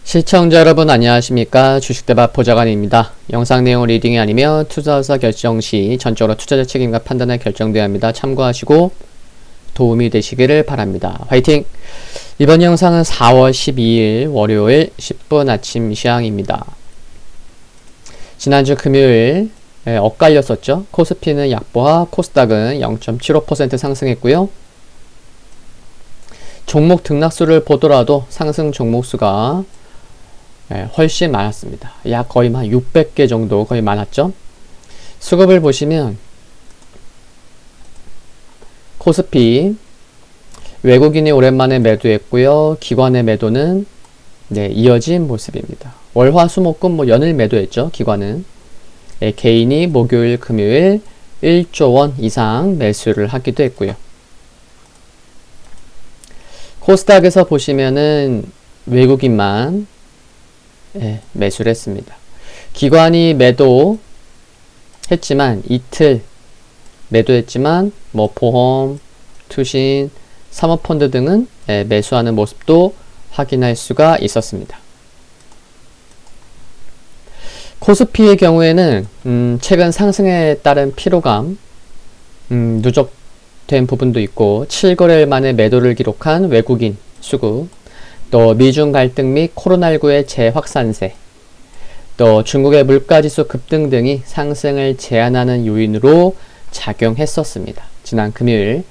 시청자 여러분 안녕하십니까. 주식대박 보좌관입니다. 영상 내용 리딩이 아니며 투자사 결정 시 전적으로 투자자 책임과 판단에 결정되어야 합니다. 참고하시고 도움이 되시기를 바랍니다. 화이팅! 이번 영상은 4월 12일 월요일 10분 아침 시황입니다. 지난주 금요일 엇갈렸었죠. 코스피는 약보하, 코스닥은 0.75% 상승했고요. 종목 등락수를 보더라도 상승 종목수가 훨씬 많았습니다. 약 거의 한 600개 정도 거의 많았죠. 수급을 보시면 코스피 외국인이 오랜만에 매도했고요. 기관의 매도는 이어진 모습입니다. 월화수목금 연일 매도했죠. 기관은 개인이 목요일 금요일 1조 원 이상 매수를 하기도 했고요. 코스닥에서 보시면은 외국인만 매수를 했습니다. 기관이 매도했지만 이틀 매도했지만 보험, 투신, 사모펀드 등은 매수하는 모습도 확인할 수가 있었습니다. 코스피의 경우에는 최근 상승에 따른 피로감 누적된 부분도 있고 7거래일 만에 매도를 기록한 외국인 수급, 또 미중 갈등 및 코로나19의 재확산세, 또 중국의 물가지수 급등 등이 상승을 제한하는 요인으로 작용했었습니다. 지난 금요일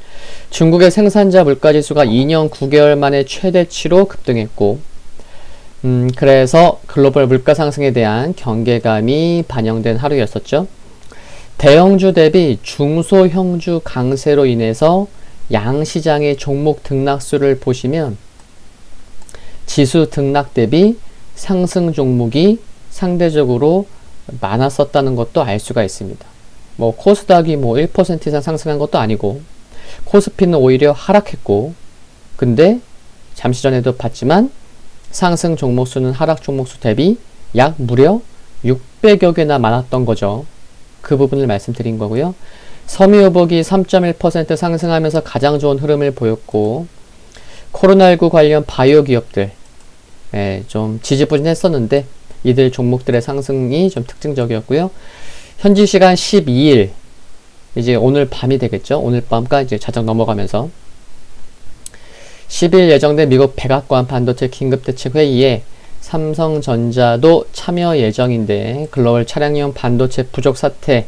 중국의 생산자 물가지수가 2년 9개월 만에 최대치로 급등했고 그래서 글로벌 물가 상승에 대한 경계감이 반영된 하루였었죠. 대형주 대비 중소형주 강세로 인해서 양시장의 종목 등락수를 보시면 지수 등락 대비 상승 종목이 상대적으로 많았었다는 것도 알 수가 있습니다. 코스닥이 1% 이상 상승한 것도 아니고 코스피는 오히려 하락했고, 근데 잠시 전에도 봤지만 상승 종목수는 하락 종목수 대비 약 무려 600여 개나 많았던 거죠. 그 부분을 말씀드린 거고요. 섬유유복이 3.1% 상승하면서 가장 좋은 흐름을 보였고, 코로나19 관련 바이오 기업들 좀 지지부진했었는데 이들 종목들의 상승이 좀 특징적이었고요. 현지 시간 12일 이제 오늘 밤이 되겠죠. 오늘 밤까지 이제 자정 넘어가면서 10일 예정된 미국 백악관 반도체 긴급대책 회의에 삼성전자도 참여 예정인데 글로벌 차량용 반도체 부족 사태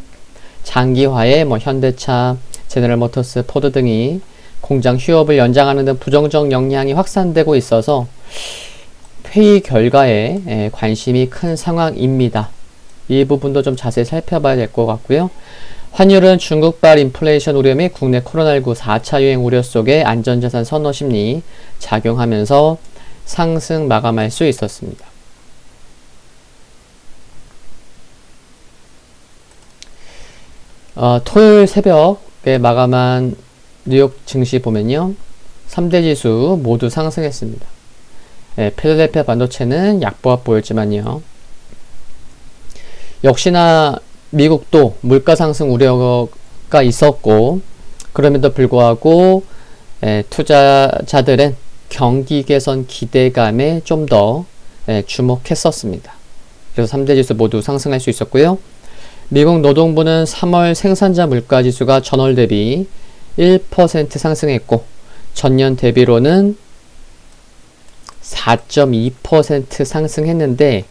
장기화에 현대차, 제너럴모터스, 포드 등이 공장 휴업을 연장하는 등 부정적 영향이 확산되고 있어서 회의 결과에 관심이 큰 상황입니다. 이 부분도 좀 자세히 살펴봐야 될 것 같고요. 환율은 중국발 인플레이션 우려 및 국내 코로나19 4차 유행 우려 속에 안전자산 선호 심리 작용하면서 상승 마감할 수 있었습니다. 토요일 새벽에 마감한 뉴욕 증시 보면요. 3대 지수 모두 상승했습니다. 필라델피아 반도체는 약보합 보였지만요. 역시나 미국도 물가 상승 우려가 있었고, 그럼에도 불구하고 투자자들은 경기 개선 기대감에 좀 더 주목했었습니다. 그래서 3대 지수 모두 상승할 수 있었고요. 미국 노동부는 3월 생산자 물가 지수가 전월 대비 1% 상승했고 전년 대비로는 4.2% 상승했는데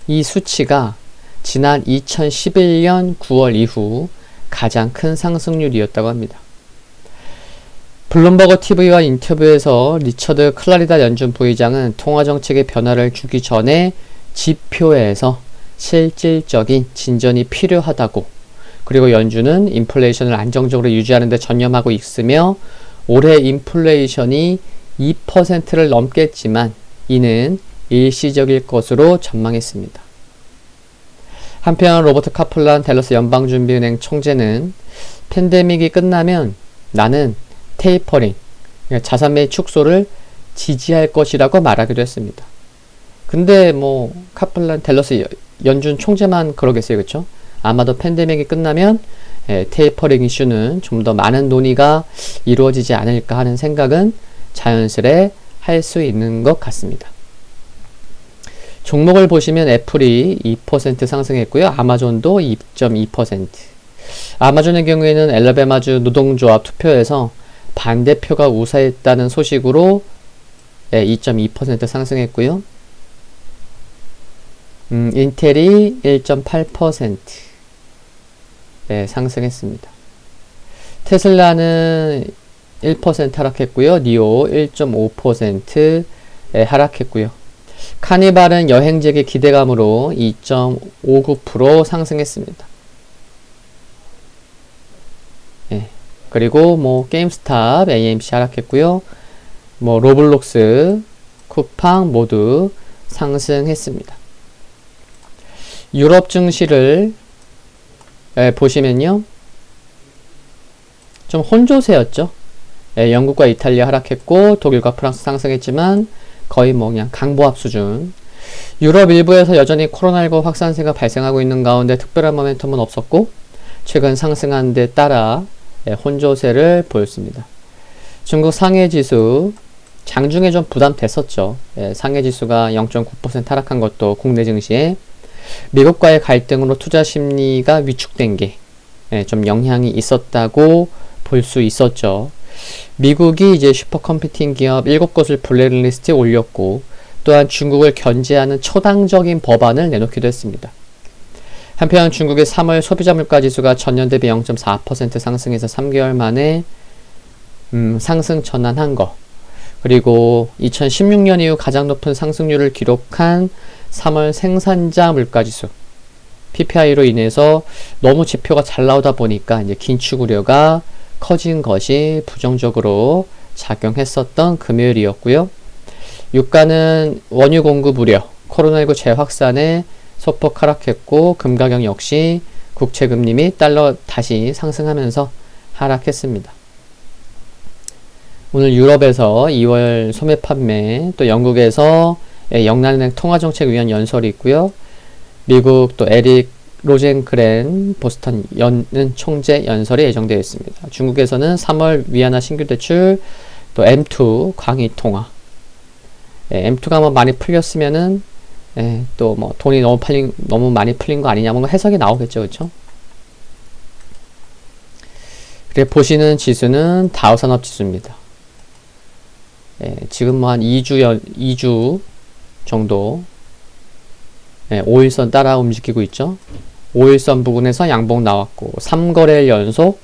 이 수치가 지난 2011년 9월 이후 가장 큰 상승률이었다고 합니다. 블룸버그 TV와 인터뷰에서 리처드 클라리다 연준 부의장은 통화정책의 변화를 주기 전에 지표에서 실질적인 진전이 필요하다고, 그리고 연준은 인플레이션을 안정적으로 유지하는 데 전념하고 있으며 올해 인플레이션이 2%를 넘겠지만 이는 일시적일 것으로 전망했습니다. 한편 로버트 카플란 댈러스 연방준비은행 총재는 팬데믹이 끝나면 나는 테이퍼링, 자산 매입 축소를 지지할 것이라고 말하기도 했습니다. 근데 카플란 댈러스 연준 총재만 그러겠어요, 그렇죠? 아마도 팬데믹이 끝나면 테이퍼링 이슈는 좀 더 많은 논의가 이루어지지 않을까 하는 생각은 자연스레 할 수 있는 것 같습니다. 종목을 보시면 애플이 2% 상승했고요. 아마존도 2.2%. 아마존의 경우에는 엘라베마주 노동조합 투표에서 반대표가 우세했다는 소식으로 2.2% 상승했고요. 인텔이 1.8% 상승했습니다. 테슬라는 1% 하락했고요. 니오 1.5% 하락했고요. 카니발은 여행객의 기대감으로 2.59% 상승했습니다. 그리고 뭐 게임스탑, AMC 하락했고요. 뭐 로블록스, 쿠팡 모두 상승했습니다. 유럽 증시를 보시면요. 좀 혼조세였죠. 영국과 이탈리아 하락했고 독일과 프랑스 상승했지만 거의 뭐 그냥 강보합 수준. 유럽 일부에서 여전히 코로나19 확산세가 발생하고 있는 가운데 특별한 모멘텀은 없었고 최근 상승한 데 따라 혼조세를 보였습니다. 중국 상해지수 장중에 좀 부담됐었죠. 상해지수가 0.9% 하락한 것도 국내 증시에 미국과의 갈등으로 투자 심리가 위축된 게 좀 영향이 있었다고 볼 수 있었죠. 미국이 이제 슈퍼컴퓨팅 기업 7곳을 블랙리스트에 올렸고 또한 중국을 견제하는 초당적인 법안을 내놓기도 했습니다. 한편 중국의 3월 소비자 물가지수가 전년 대비 0.4% 상승해서 3개월 만에 상승 전환한 거, 그리고 2016년 이후 가장 높은 상승률을 기록한 3월 생산자 물가지수 PPI로 인해서 너무 지표가 잘 나오다 보니까 이제 긴축 우려가 커진 것이 부정적으로 작용했었던 금요일이었고요. 유가는 원유 공급 우려, 코로나19 재확산에 소폭 하락했고 금 가격 역시 국채금리 및 달러 다시 상승하면서 하락했습니다. 오늘 유럽에서 2월 소매 판매, 또 영국에서 영란은행 통화정책위원 연설이 있고요. 미국 또 에릭 로젠그렌 보스턴 총재 연설이 예정되어 있습니다. 중국에서는 3월 위안화 신규 대출, 또 M2 광의 통화. M2가 뭐 많이 풀렸으면은 또 뭐 돈이 너무 많이 풀린 거 아니냐, 뭔가 해석이 나오겠죠, 그렇죠? 그래 보시는 지수는 다우산업 지수입니다. 지금 뭐 한 2주 정도 5일선 따라 움직이고 있죠. 5일선 부근에서 양봉 나왔고 3거래일 연속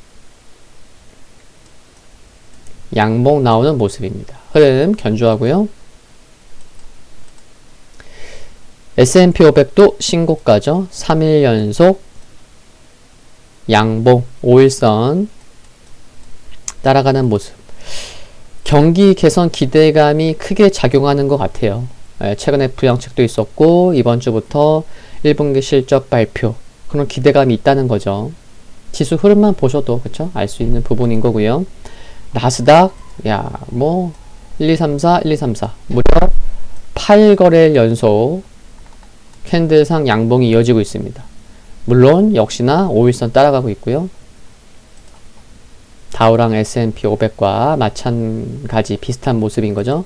양봉 나오는 모습입니다. 흐름 견조하고요. S&P 500도 신고가죠. 3일 연속 양봉 5일선 따라가는 모습. 경기 개선 기대감이 크게 작용하는 것 같아요. 최근에 부양책도 있었고 이번 주부터 1분기 실적 발표, 그런 기대감이 있다는 거죠. 지수 흐름만 보셔도 그쵸? 알 수 있는 부분인 거고요. 나스닥 뭐 1, 2, 3, 4, 1, 2, 3, 4 무려 8거래일 연속 캔들상 양봉이 이어지고 있습니다. 물론 역시나 5일선 따라가고 있고요. 다우랑 S&P 500과 마찬가지 비슷한 모습인 거죠.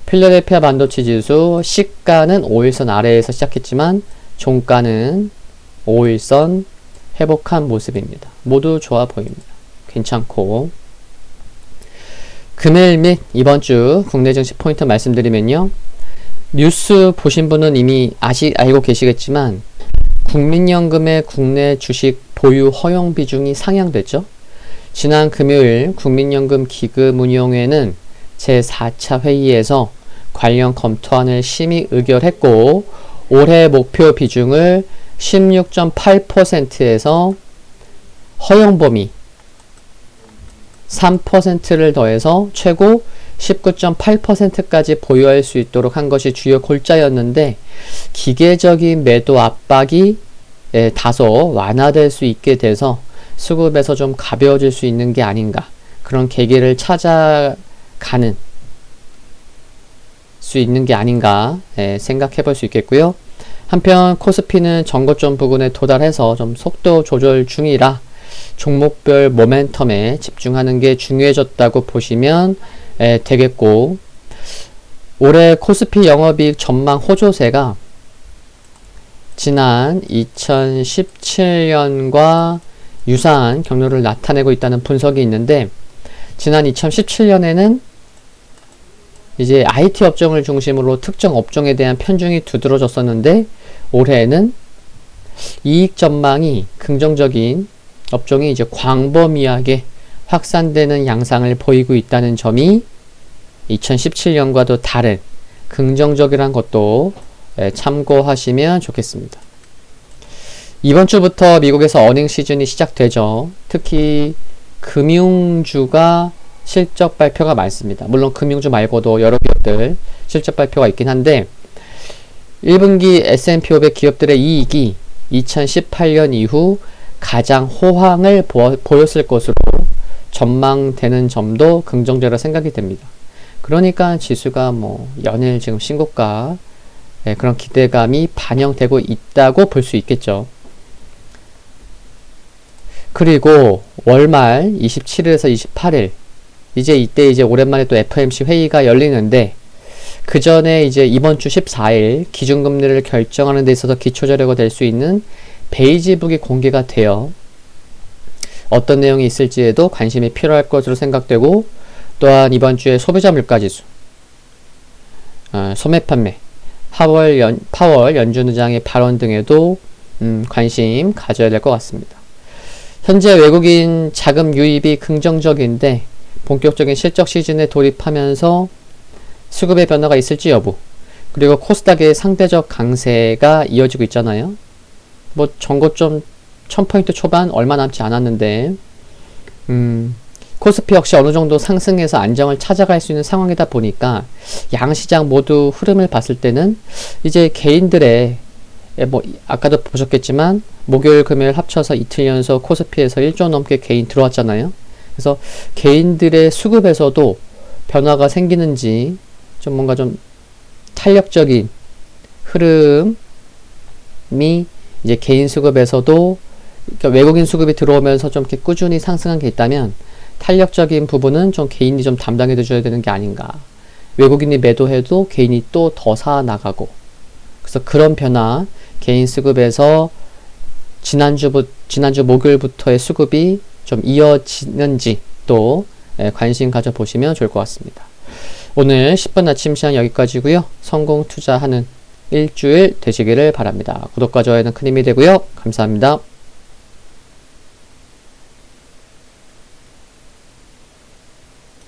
필라델피아 반도체 지수 시가는 5일선 아래에서 시작했지만 종가는 5일선 회복한 모습입니다. 모두 좋아 보입니다. 괜찮고, 금일 및 이번 주 국내 증시 포인트 말씀드리면요. 뉴스 보신 분은 이미 알고 계시겠지만 국민연금의 국내 주식 보유 허용 비중이 상향됐죠. 지난 금요일 국민연금 기금운용회는 제4차 회의에서 관련 검토안을 심의 의결했고 올해 목표 비중을 16.8%에서 허용 범위 3%를 더해서 최고 19.8%까지 보유할 수 있도록 한 것이 주요 골자였는데 기계적인 매도 압박이 다소 완화될 수 있게 돼서 수급에서 좀 가벼워질 수 있는 게 아닌가, 그런 계기를 찾아가는 수 있는 게 아닌가 생각해 볼 수 있겠고요. 한편 코스피는 전고점 부근에 도달해서 좀 속도 조절 중이라 종목별 모멘텀에 집중하는 게 중요해졌다고 보시면 되겠고, 올해 코스피 영업이익 전망 호조세가 지난 2017년과 유사한 경로를 나타내고 있다는 분석이 있는데, 지난 2017년에는 이제 IT 업종을 중심으로 특정 업종에 대한 편중이 두드러졌었는데, 올해는 이익 전망이 긍정적인 업종이 이제 광범위하게 확산되는 양상을 보이고 있다는 점이 2017년과도 다른 긍정적이란 것도 참고하시면 좋겠습니다. 이번 주부터 미국에서 어닝 시즌이 시작되죠. 특히 금융주가 실적 발표가 많습니다. 물론 금융주 말고도 여러 기업들 실적 발표가 있긴 한데, 1분기 S&P 500 기업들의 이익이 2018년 이후 가장 호황을 보였을 것으로 전망되는 점도 긍정적으로 생각이 됩니다. 그러니까 지수가 연일 지금 신고가, 그런 기대감이 반영되고 있다고 볼 수 있겠죠. 그리고 월말 27일에서 28일, 이때 오랜만에 또 FOMC 회의가 열리는데, 그 전에 이번 주 14일 기준금리를 결정하는 데 있어서 기초자료가 될 수 있는 베이지북이 공개가 돼요. 어떤 내용이 있을지에도 관심이 필요할 것으로 생각되고, 또한 이번 주에 소비자 물가지수, 소매 판매, 파월 연준 의장의 발언 등에도 관심 가져야 될 것 같습니다. 현재 외국인 자금 유입이 긍정적인데, 본격적인 실적 시즌에 돌입하면서 수급의 변화가 있을지 여부, 그리고 코스닥의 상대적 강세가 이어지고 있잖아요. 전고점 1000포인트 초반 얼마 남지 않았는데, 코스피 역시 어느 정도 상승해서 안정을 찾아갈 수 있는 상황이다 보니까 양시장 모두 흐름을 봤을 때는 이제 개인들의, 아까도 보셨겠지만 목요일 금요일 합쳐서 이틀 연속 코스피에서 1조 넘게 개인 들어왔잖아요. 그래서 개인들의 수급에서도 변화가 생기는지, 뭔가 탄력적인 흐름이 이제 개인 수급에서도, 그러니까 외국인 수급이 들어오면서 좀 이렇게 꾸준히 상승한 게 있다면, 탄력적인 부분은 개인이 담당해 줘야 되는 게 아닌가. 외국인이 매도해도 개인이 또 더 사 나가고, 그래서 그런 변화, 개인 수급에서 지난주 목요일부터의 수급이 좀 이어지는지 또 관심 가져보시면 좋을 것 같습니다. 오늘 10분 아침 시간 여기까지고요. 성공 투자하는 일주일 되시기를 바랍니다. 구독과 좋아요는 큰 힘이 되고요. 감사합니다.